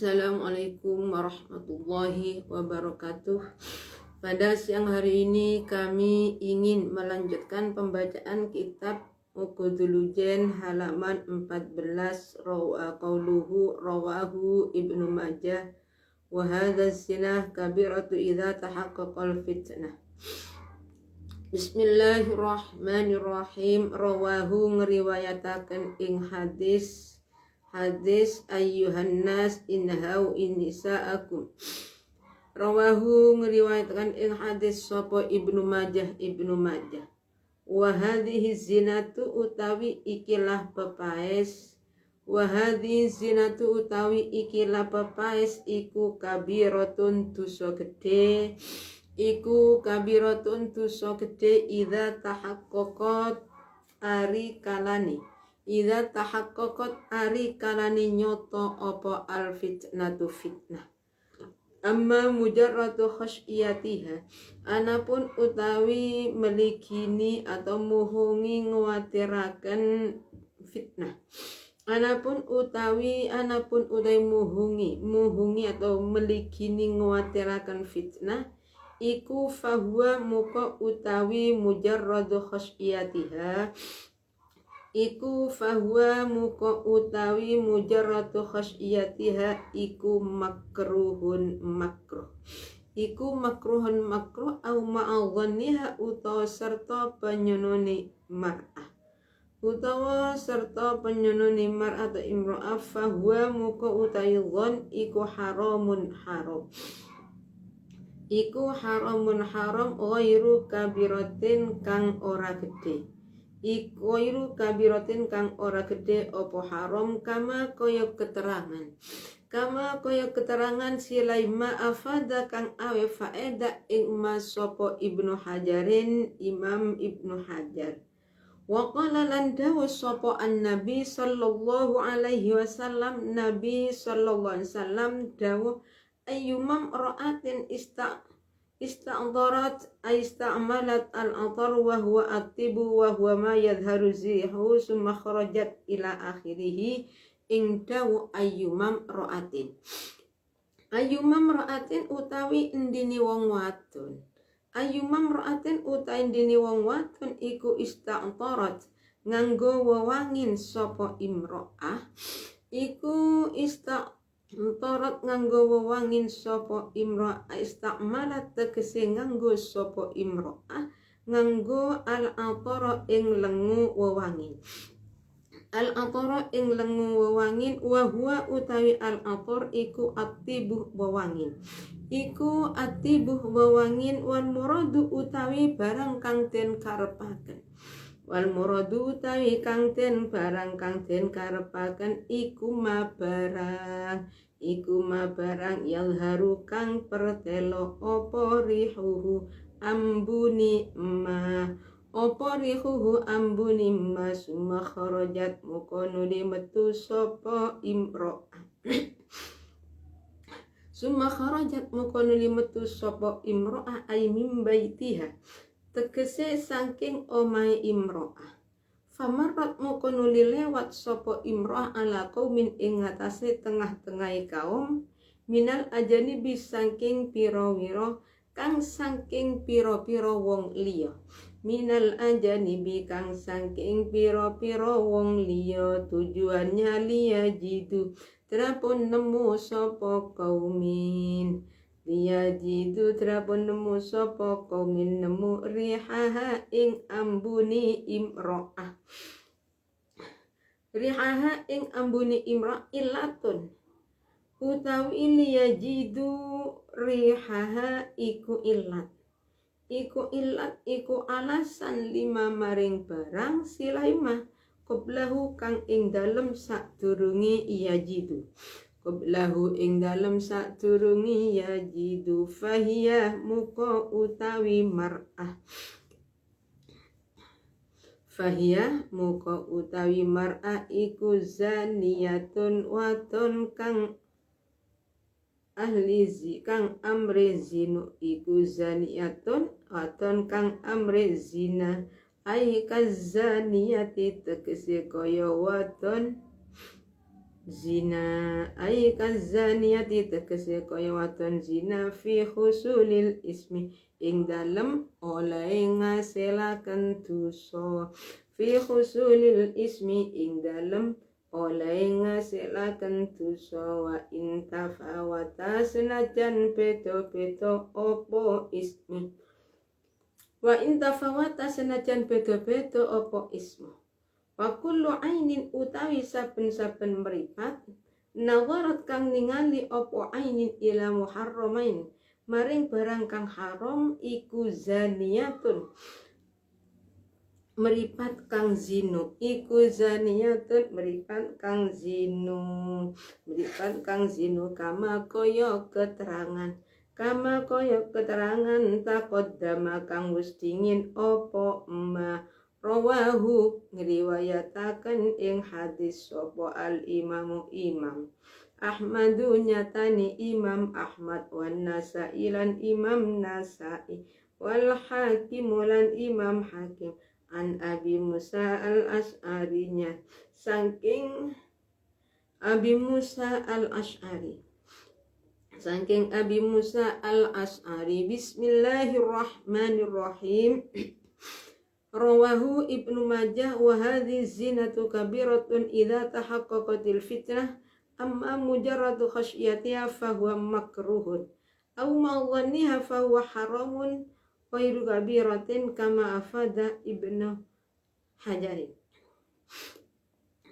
Assalamualaikum warahmatullahi wabarakatuh. Pada siang hari ini kami ingin melanjutkan pembacaan kitab Uqudul Jen halaman 14 rawahu Ibnu Majah wa hadza zinah kabiratu idza tahaqqaqal fitnah. Bismillahirrahmanirrahim. Rawahu ngriwayataken ing hadis ayyuhan nas inhau innisa'akum. Rawahu ngriwayatkan ing hadis sapa Ibnu Majah. Wa hadhihi zinatu utawi ikilah pepaes. Wa hadhihi zinatu utawi ikilah pepaes iku kabiratun dosa gedhe. Iku kabiratun dosa gedhe idza tahaqqaqat ari kalani nyoto apa al fitnatu fitnah. Amma mujarratu khasyiyatiha, anapun utawi meligini atau muhungi nguatiraken fitnah. Anapun utawi muhungi atau meligini nguatiraken fitnah iku fahuwa muka utawi mujarradu khasyiyatiha iku makruhun makruh au ma'adhanniha utawa serta penyununi mar'ah atau imra'ah fahuwa muka utawi dhon iku haramun haram ghairu kabiratin kang ora gedhe. Iku kabiratin kang ora gedhe apa haram kama kaya keterangan silaima afada kang awe faedah ing mas sapa Ibnu Hajarin Imam Ibnu Hajar. Wa qala lan dawu sapa an-nabi sallallahu alaihi wasallam dawu ayyumam ra'atin ista'darat ista'malat al-atar wa huwa atibu wa huwa ma yadharu zihu summa kharajat ila akhirih ing dawu ayyumam ra'atin utawi endini wong wadon iku ista'darat nganggo wewangin sapa imro'ah istamalat tegese nganggo sapa imro'ah nganggo al-atara ing lengu wewangin wa huwa utawi al-atar iku atibuh wewangin wal muradu utawi barang kang den karepaken iku ma barang yalharu kang pertelo apa rihuhu ambuni ma summa kharajat mukonuli metu sapa imro'ah ay mim baitiha tegese saking omahe imro'ah. Famarrat mukonuli lewat sapa imro'ah ala qaumin ing atase tengah-tengahe kaum minal ajanibi saking pira-pira wong liya tujuannya liya jidu terapun nemu sapa kaumin nemu rihaha ing ambuni imro'ah ilatun utawi liyajidu rihaha iku ilat iku alasan lima maring barang silaimah qoblahu kang ing dalem sadurunge yajidu fahiyah muka utawi mar'ah iku zaniyatun wadon kang amre zina ai kazaniyati tegese kaya wadon zina ay kazaniyati tegese kaya wadon zina fi husulil ismi ing dalem oleh ngaselaken dosa fi husulil ismi ing dalem oleh ngasilaken dosa wa intafawata senajan beda-beda apa ismi wa intafawata senajan beda-beda apa ismu wa kullu ainin utawi saben-saben mripat nawarat kang ningali apa ainin ila muharramain maring barang kang haram iku zaniyatun meripat kang zinu iku zaniyatun meripat kang zinu kama kaya keterangan takodama kang wis dingin apa ma rawahu ngriwayataken ing hadis sapa al imam Ahmadu nyatani Imam Ahmad wan Nasai lan Imam Nasai wal Hakim lan Imam Hakim an Abi Musa al-Ash'arinya saking Abi Musa al-Ash'ari bismillahirrahmanirrahim rawahu Ibnu Majah wa hadhi zinatu kabiratun idza tahaqqaqatil fitnah amma mujarradu khasyatiha fa huwa makruhun aw ma'dhanniha fa huwa haramun ghairu kabiratin kama afada Ibnu Hajar.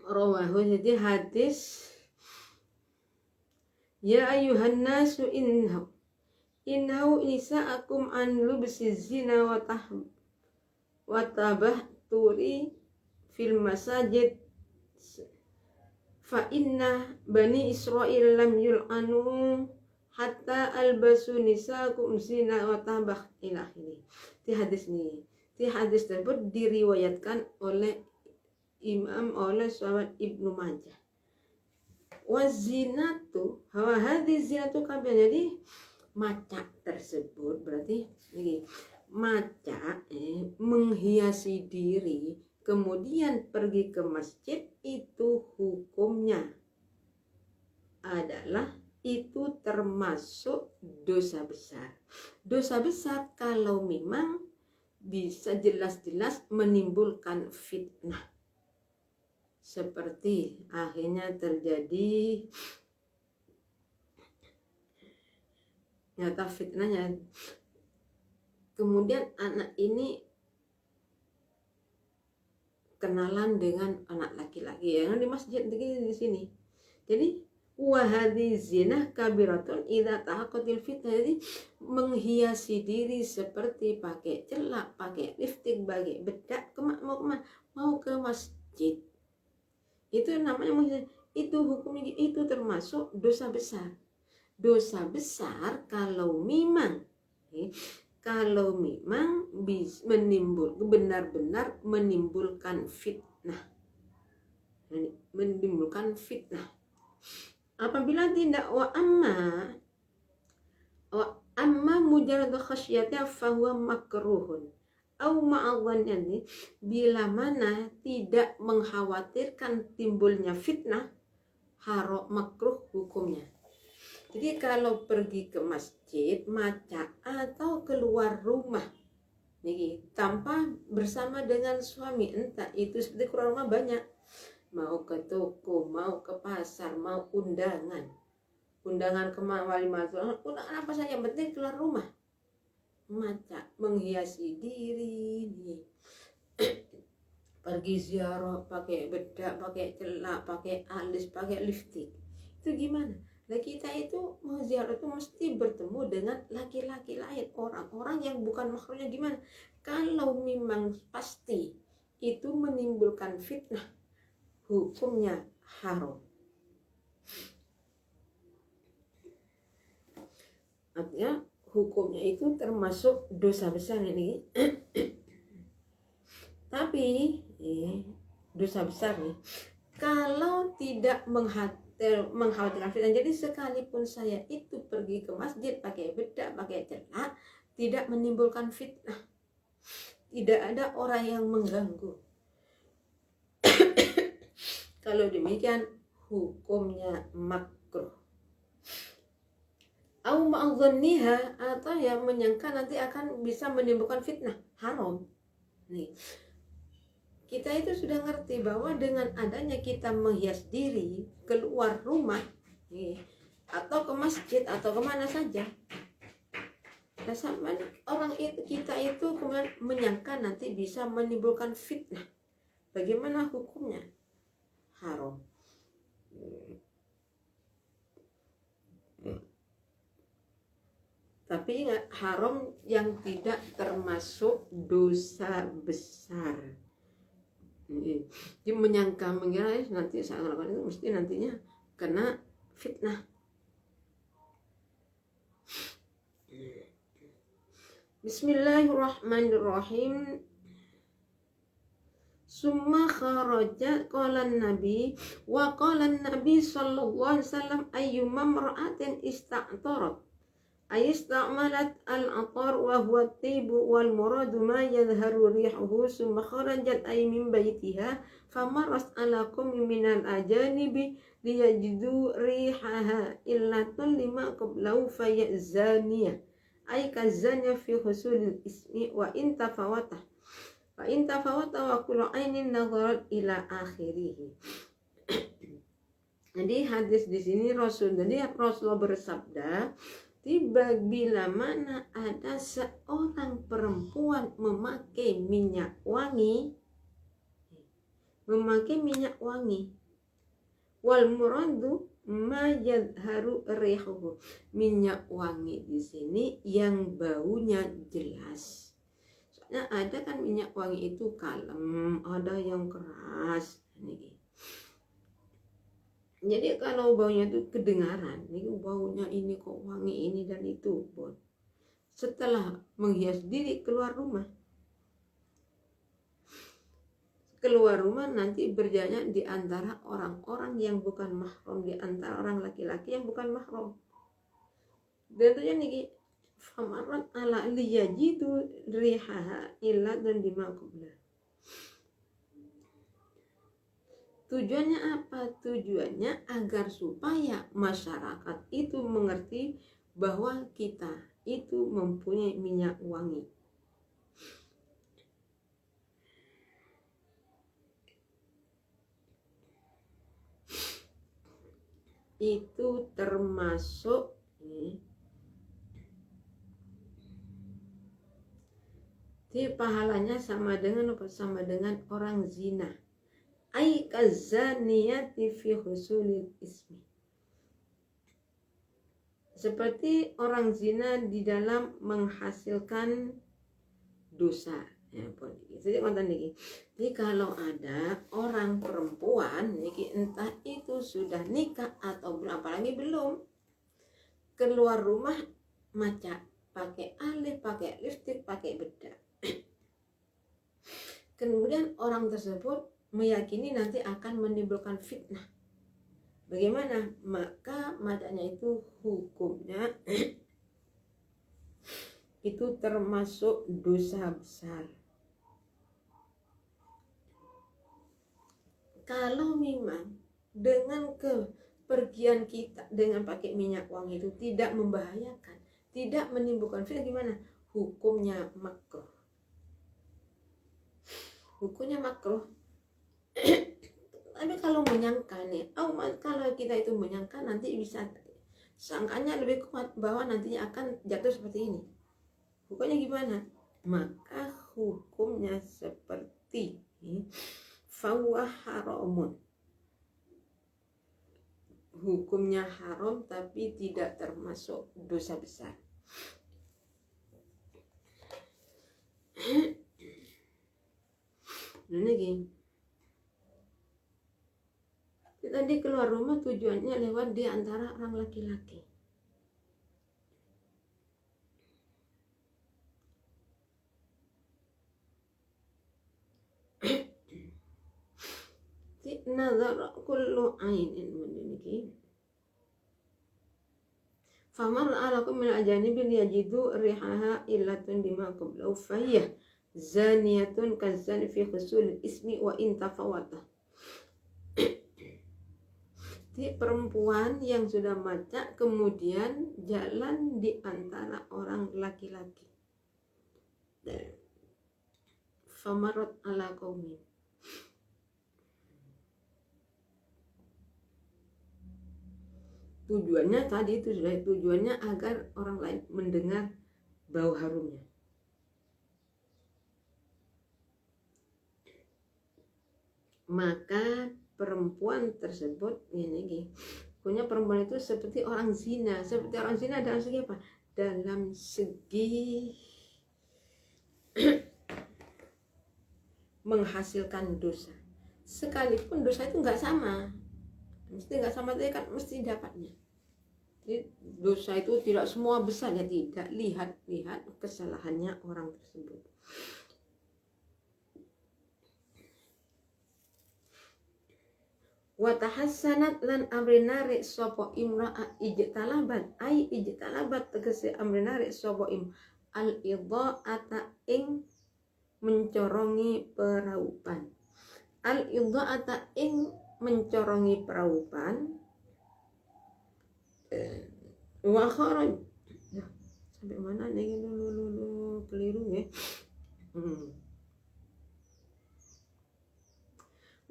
Rawahu jadi hadis ya ayuhan nasu innahu nisa'akum an lubsi zina wa tabahturi fil masajid fa inna bani Israil lam yul'anu hatta albasu nisa'akum zina wa tabah ila akhirih. Di hadis tersebut diriwayatkan oleh sahabat Ibnu Majah. Wazinatu hawa hadis zinatu kabeh. Jadi maca tersebut berarti ini maca menghiasi diri kemudian pergi ke masjid itu hukumnya adalah itu termasuk dosa besar. Dosa besar kalau memang bisa jelas-jelas menimbulkan fitnah. Seperti akhirnya terjadi nyata fitnahnya. Kemudian anak ini kenalan dengan anak laki-laki yang di masjid di sini. Jadi wahadi zina kabiratun idza tahaqqatil fitnah. Jadi menghiasi diri seperti pakai celak, pakai lipstik, pakai bedak, mau ke masjid. Itu namanya menghiasi. Itu hukumnya itu termasuk dosa besar. Dosa besar kalau memang benar-benar menimbulkan fitnah. Apabila tidak wa amma mujarrad khasyati fa huwa makruhun au ma'adhanni bila mana tidak mengkhawatirkan timbulnya fitnah haram makruh hukumnya. Jadi kalau pergi ke masjid, maca atau keluar rumah nih, tanpa bersama dengan suami, entah itu seperti keluar rumah banyak, mau ke toko, mau ke pasar, mau undangan ke walimah, undangan apa saja, yang penting keluar rumah, maca, menghiasi diri nih. Pergi ziarah pakai bedak, pakai celak, pakai alis, pakai lipstik, itu gimana? Nah kita itu mau ziarah itu mesti bertemu dengan laki-laki lain, orang-orang yang bukan makhluknya. Gimana? Kalau memang pasti itu menimbulkan fitnah, hukumnya haram. Artinya hukumnya itu termasuk dosa besar ini. Tapi dosa besar nih kalau tidak mengkhawatirkan fitnah. Jadi sekalipun saya itu pergi ke masjid pakai bedak, pakai celak, tidak menimbulkan fitnah, tidak ada orang yang mengganggu. Kalau demikian hukumnya makruh. Au ma'adhanniha, atau yang menyangka nanti akan bisa menimbulkan fitnah, haram. Nih, kita itu sudah ngerti bahwa dengan adanya kita menghias diri keluar rumah, nih, atau ke masjid atau kemana saja, sama orang itu, kita itu kemudian menyangka nanti bisa menimbulkan fitnah. Bagaimana hukumnya? Haram. Tapi ingat, haram yang tidak termasuk dosa besar. Dia menyangka, mengira nanti saat melakukan itu mesti nantinya kena fitnah. Bismillahirrahmanirrahim. Summa kharaja qala nabi wa qala nabi sallallahu alaihi wasallam ayyuma mar'atin ista'tarat ayista'malat al-atar wa huwa at-tibu wal muradu ma yadhharu rihuhu summa kharajat ay min baytiha famaras ala qawmin minal ajanibi liyajidu rihaha illatun lima qablahu fayazaniyah ay kazanya fi husulil ismi wa in tafawata wa kullu ainin nadharat ila akhirih. Jadi hadis di sini Rasulullah bersabda, bila mana ada seorang perempuan memakai minyak wangi, wal muradu ma yadharu rihuhu, minyak wangi di sini yang baunya jelas. Soalnya ada kan minyak wangi itu kalem, ada yang keras. Jadi kalau baunya itu kedengaran, ini baunya ini kok wangi ini dan itu, bon. Setelah menghias diri keluar rumah nanti berjalan di antara orang-orang yang bukan mahram, di antara orang laki-laki yang bukan mahram. Dan itu nih famarat ala liyajidu rihaha illa dan dimakublah. Tujuannya apa? Tujuannya agar supaya masyarakat itu mengerti bahwa kita itu mempunyai minyak wangi. Itu termasuk pahalanya sama dengan orang zina. Ai kazaniyati fi husulil ismi. Seperti orang zina di dalam menghasilkan dosa. Ya, jadi kalau ada orang perempuan entah itu sudah nikah atau apalagi belum, keluar rumah maca, pakai alif, pakai lipstik, pakai bedak. Kemudian orang tersebut meyakini nanti akan menimbulkan fitnah. Bagaimana? Maka macanya itu hukumnya itu termasuk dosa besar. Kalau memang dengan kepergian kita dengan pakai minyak wangi itu tidak membahayakan, tidak menimbulkan fitnah, gimana? Hukumnya makruh. Hukumnya makruh. Tapi kalau menyangka nih, kalau kita itu menyangka nanti bisa sangkanya lebih kuat bahwa nantinya akan jatuh seperti ini. Hukumnya gimana? Maka hukumnya seperti fahuwa haramun. Hukumnya haram tapi tidak termasuk dosa besar. Ini tadi keluar rumah tujuannya lewat di antara orang laki-laki. Nazar kullu ainin meniki. Famar alakum min ajanibil yajidu rihaha illatun bima qablahu fahiyah zaniyatun kazani fi husul ismi wa in tafawata. Jadi perempuan yang sudah maca kemudian jalan di antara orang laki-laki. Famarot ala qaumin. Tujuannya tadi itu sudah, tujuannya agar orang lain mendengar bau harumnya. Maka perempuan tersebut ini punya perempuan itu seperti orang zina. Seperti orang zina dalam segi apa? Dalam segi menghasilkan dosa. Sekalipun dosa itu nggak sama, mesti nggak sama, tapi kan mesti dapatnya. Jadi dosa itu tidak semua besar, ya tidak. Lihat kesalahannya orang tersebut. Wa tahassanat lan amrinari sapa imra'a ijtalabat ai ijtalabat tegese amrinari sapa al idha'ata ing mencorongi peraupan. Al idha'ata ing mencorongi peraupan. Wa kharaj. Sampai mana nih lu keliru ya.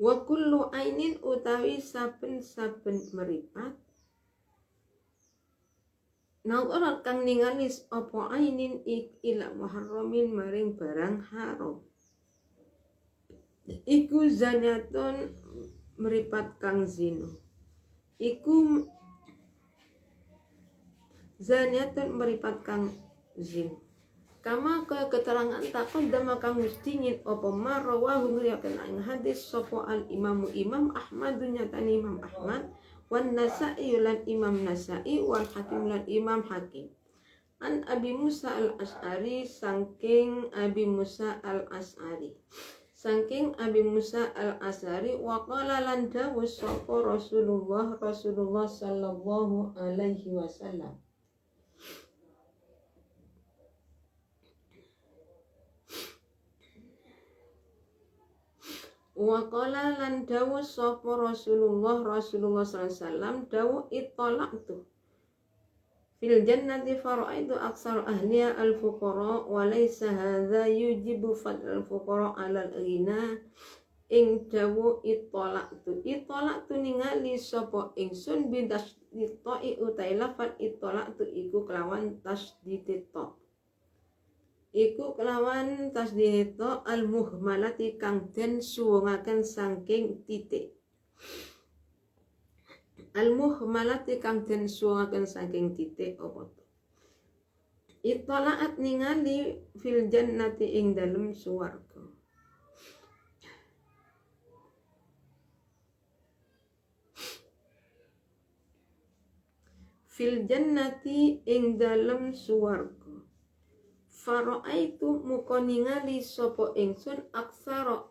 Wa kullu ainin utawi saben-saben meripat nazarat kang ningali apa ainin ila muharramin maring barang haram iku zanyatun meripat kang zina iku zanyatun meripat kang zina kama ke keterangan takon dama kang mustingin apa marawahu ngriyaken ing hadis sapa al imam Ahmad nyatani Imam Ahmad wan Nasa'i lan Imam Nasa'i wal Hakim lan Imam Hakim an Abi Musa al Asy'ari saking Abi Musa al Asy'ari wa qala lan dawuh sapa Rasulullah sallallahu alaihi wasallam wa qala lan dawuh sapa Rasulullah sallallahu alaihi wasallam dawuh itolaktu fil jannati faraitu aksar ahliya al fuqara wa laysa hadza yujibu fadl al fuqara ala al ghina ing dawuh itolaktu ningali sapa ingsun bidas ditoi utai lafal itolaktu iku kelawan tasdidit ta iku kelawan tasdidito al-muhmalati kang den suwungaken saking titik al-muhmalati kang den suwungaken saking titik apa to itolaat ningali fil jannati ing dalem swarga fil jannati ing dalem swarga faraitu muka ningali sapa ingsun aksara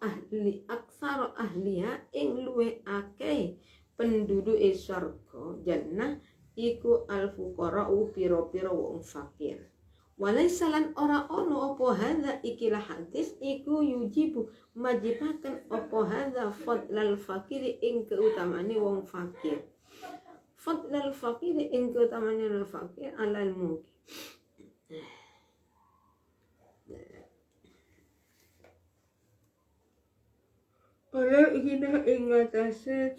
ahliya ing luwe akeh penduduke swarga jannah iku al fuqara pira-pira wong fakir walaysa lan ora ono apa hadza ikilah hadis iku yujibu majibaken apa hadza fadlal fakir ing keutamane wong fakir fadlal fakir ing keutamane wong fakir alal mungkin Ala hina ing atase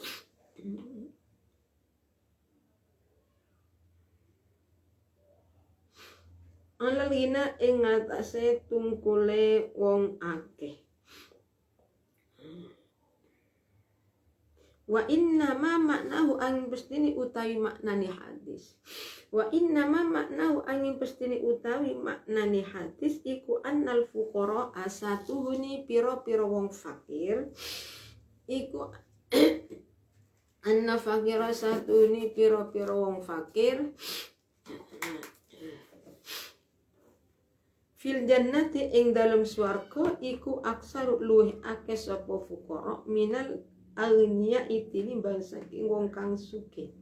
ala hina ing atase tungkule wong akeh wa inna ma maknahu angin pestini utawi maknani hadis wa inna ma maknahu angin pestini utawi maknani hadis iku annal fuqara asatuhuni pira-pira wong fakir iku anna fakira satuni pira-pira wong fakir fil jannati ing dalem swarga iku aksaru luwih akeh sapa fuqara minal agniya itini bangsa saking wong kang sugih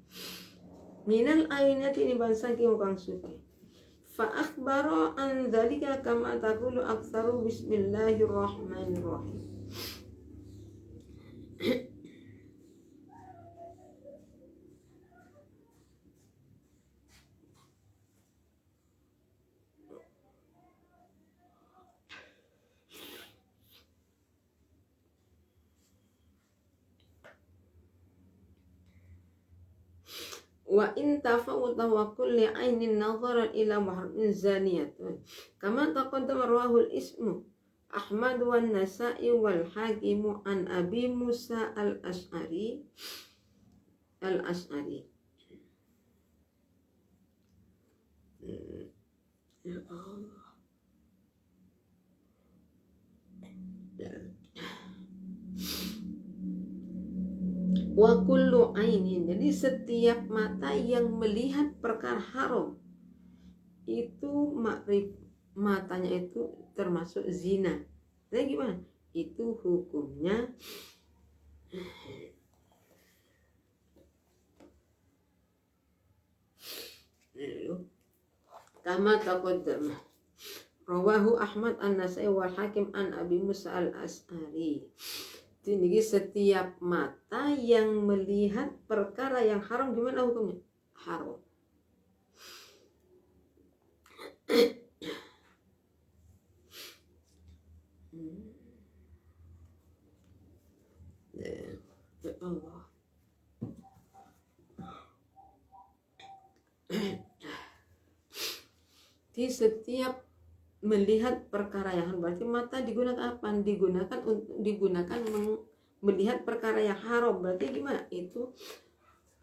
minal agniya itini bangsa saking wong kang sugih fa akhbara an dzalika kama taqulu aktsaru bismillahirrahmanirrahim wa in tafawuta wa kulli ainin nadharan ila muharramin zaniyatun kama taqaddama rawahul ismu Ahmad wan Nasa'i wal Hakim an Abi Musa al-Ash'ari ya Allah. Wa kullu ainin, jadi setiap mata yang melihat perkara haram itu matanya itu termasuk zina. Jadi gimana? Itu hukumnya kama taqaddama rawahu Ahmad an-Nasa'i wal Hakim an Abi Musa al-Ash'ari. Jadi setiap mata yang melihat perkara yang haram gimana hukumnya? Haram. Ya Allah. Di setiap melihat perkara yang haram, berarti mata digunakan apa? Digunakan melihat perkara yang haram. Berarti gimana? Itu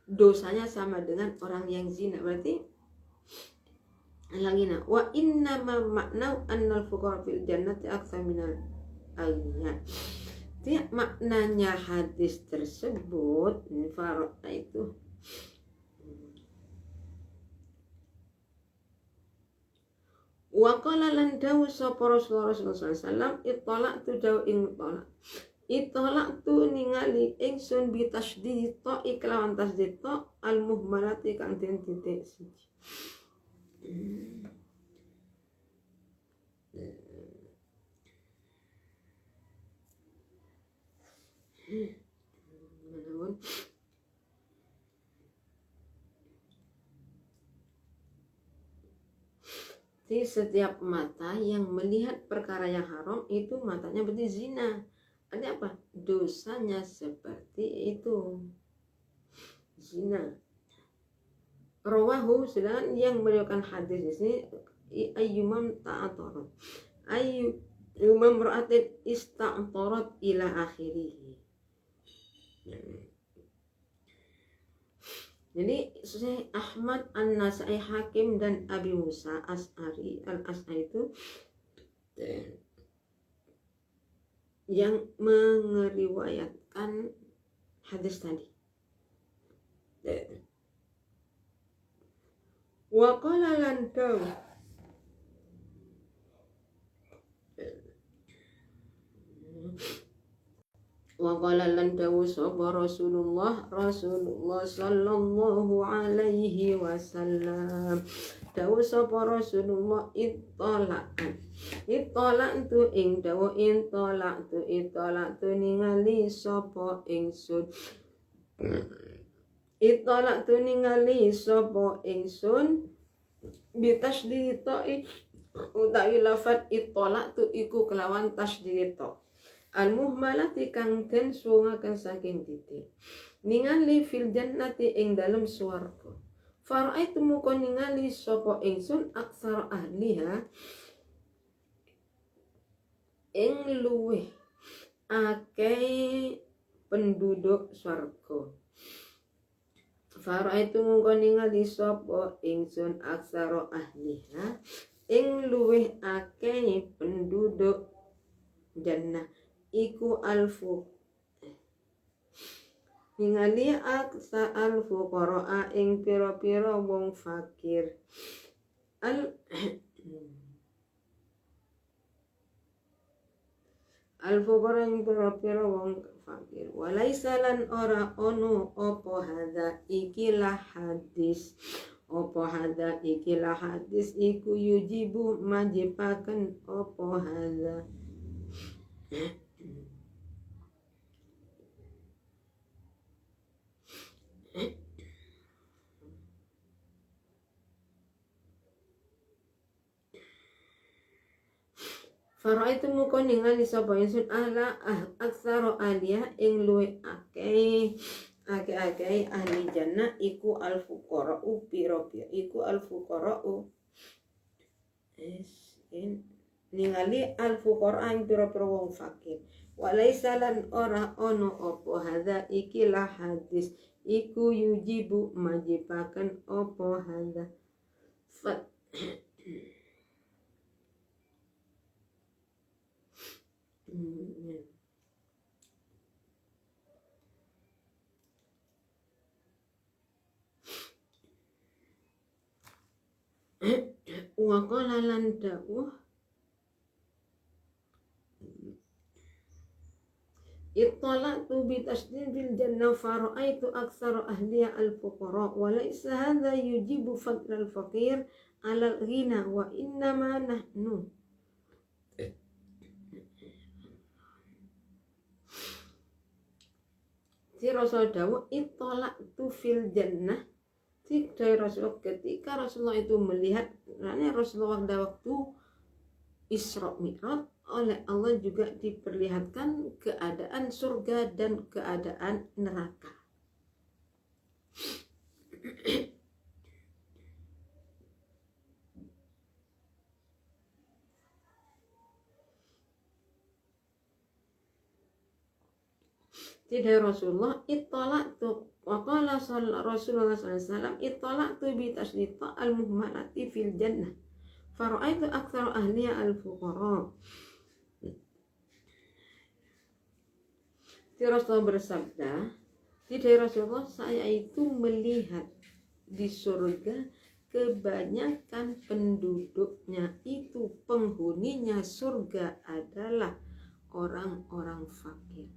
dosanya sama dengan orang yang zina. Berarti lagi wa inna ma makna annal fuqara fil jannati aktsar minal aghniya. Jadi maknanya hadis tersebut itu wa qala lan dawu sapa Rasulullah sallallahu alaihi wasallam ittala'tu dawu ing ittala'tu ningali ingsun bi tasydid ta iklawan tasydid ta al muhmalati kang den titik siji. Di setiap mata yang melihat perkara yang haram itu matanya berarti zina. Ada apa? Dosanya seperti itu. Zina. Rawahu, sedangkan yang meriwayatkan hadis di sini ayyumam ta'atarat. Ayyumam ra'atin ista'tarat ila akhirih. Jadi Syekh Ahmad an-Nasa'i Hakim dan Abi Musa al-Ash'ari itu yang meriwayatkan hadis tadi. Wa qala lan daw wa qala lan dawu sapa Rasulullah sallallahu alaihi wasallam dawu sapa Rasulullah ittala'tu ing dawu ittala'tu ningali sapa ingsun bitasydid ta'i utawi lafat ittala'tu iku kelawan tasydid ta al-muhmalati kang den suwangaken saking titik ningali fil jannati ing dalem swarga faraitu muka ningali sapa ingsun aksar ahliha ing luweh akeh penduduk swarga faraitu muka ningali sapa ingsun aksar ahliha ing luweh akeh penduduk jannah iku alfu ningali aksa alfu qara'a ing pira-pira wong fakir alfu qara'a ing pira-pira wong fakir walaisa lan ora ono apa hadza ikilah hadis iku yujibu majibaken apa hadza Faraitu muka ningali sapa ingsun ala aksara aliyah ing luwih akeh Ake-ake ahli jannah iku al-fuqara'u piro-piro iku al-fuqara'u ningali al-fuqara' ing piro-piro wong fakir. Walaisa lan ora ono opo hadza ikilah hadis iku yujibu majibaken opo hadza fat wa qala lan dawuh ittala'tu bi tasdidil jannah fara'aitu aktsara ahliya al-fuqara wa laysa hadha yujibu fadl al-faqir 'ala al-ghina wa innama nahnu si Rasul dawuh ittala'tu fil jannah. Dari Rasulullah ketika Rasulullah itu melihat, karena Rasulullah pada waktu Isra Mi'raj oleh Allah juga diperlihatkan keadaan surga dan keadaan neraka. Tidak Rasulullah ittala'tu wa qala Rasulullah SAW ittala'tu bi tasdita al-muhmalati fil jannah fara'aitu aktsara ahliya al-fuqara. Rasulullah bersabda, tidak Rasulullah, saya itu melihat di surga kebanyakan penduduknya itu penghuninya surga adalah orang-orang fakir.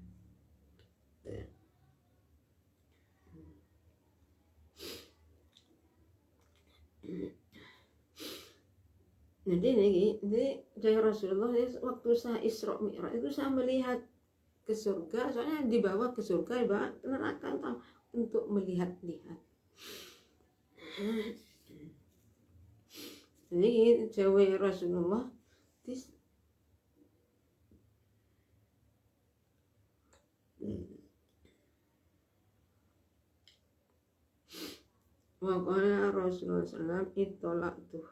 Jadi ini dari Rasulullah waktu saya Isra Mi'raj itu saya melihat ke surga, soalnya dibawa ke surga, dibawa ke neraka untuk melihat-lihat. Jadi jawab Rasulullah wa qala Rasulullah sallallahu ittala'tu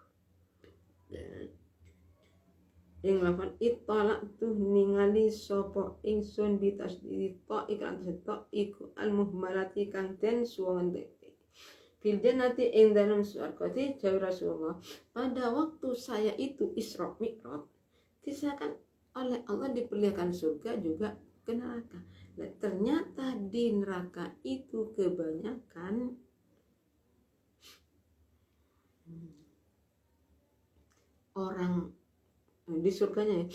ing lafal ittala'tu ningali sapa ingsun bitasdid ta iklan ta iku al-muhmalati kang den suwon fil jannati ing dalam surga. Jawab Rasulullah, pada waktu saya itu Isra Mi'raj disahkan oleh Allah diperlihatkan surga juga ke neraka. Dan ternyata di neraka itu kebanyakan orang di surganya,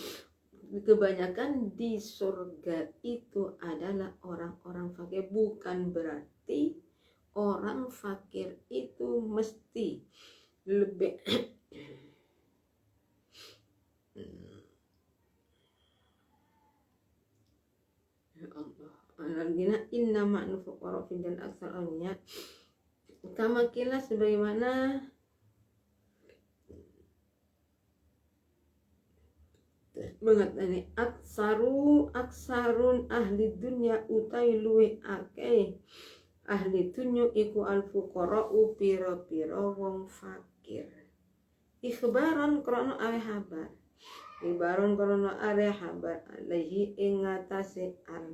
kebanyakan di surga itu adalah orang-orang fakir. Bukan berarti orang fakir itu mesti lebih ya Allah, alladina inna ma'nu fuqara fi dan aksal awliya kama kila sebagaimana mengatani aksarun ahli dunya utai luwe akeh ahli dunya iku al fuqara pira-pira wong fakir. Ikhbaran krono are habar alaihi ing ngatasé an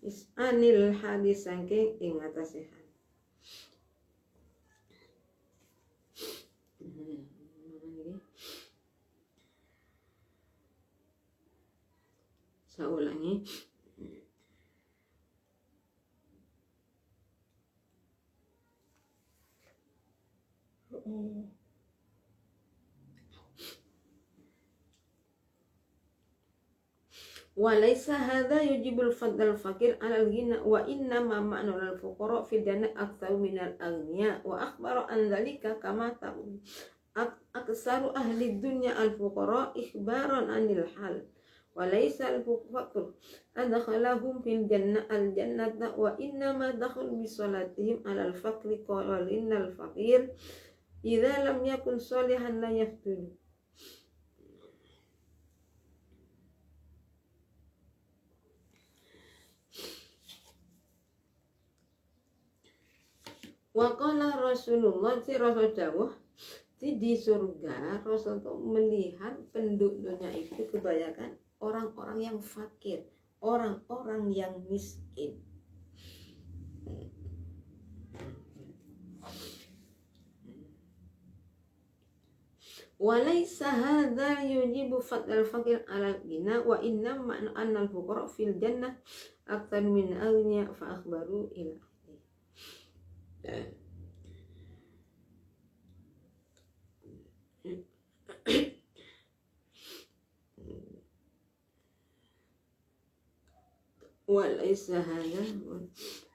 isanil hadis saking ing ngatasé saya ulangi. Walaysa hadza yujibul fadl fakir alal ghina wa inna ma ma'nul fuqara fi jannah aktsaru minal aghniya wa akhbara an dzalika kama taqul aksaru ahli dunya al fuqara ikhbaran anil hal walaysa al faqr adkhalahum fil jannah al jannata wa inna ma dakhul bi salatihim alal faqri qala innal faqir idza lam yakun salihan la yaftul. Waqala Rasulullah, si Rasul dawuh, di surga Rasul tuh melihat penduduknya itu kebanyakan orang-orang yang fakir, orang-orang yang miskin. Walaysa hadza yujibu fadl fakir ala ghina wa inna ma'na anna al-fuqara fil jannah akthar min aghniya fa akhbaru ila. Walaysa hadza,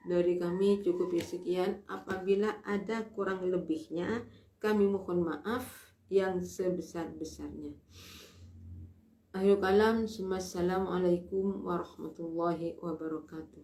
dari kami cukup sekian. Apabila ada kurang lebihnya, kami mohon maaf yang sebesar-besarnya. Akhirul kalam, assalamualaikum warahmatullahi wabarakatuh.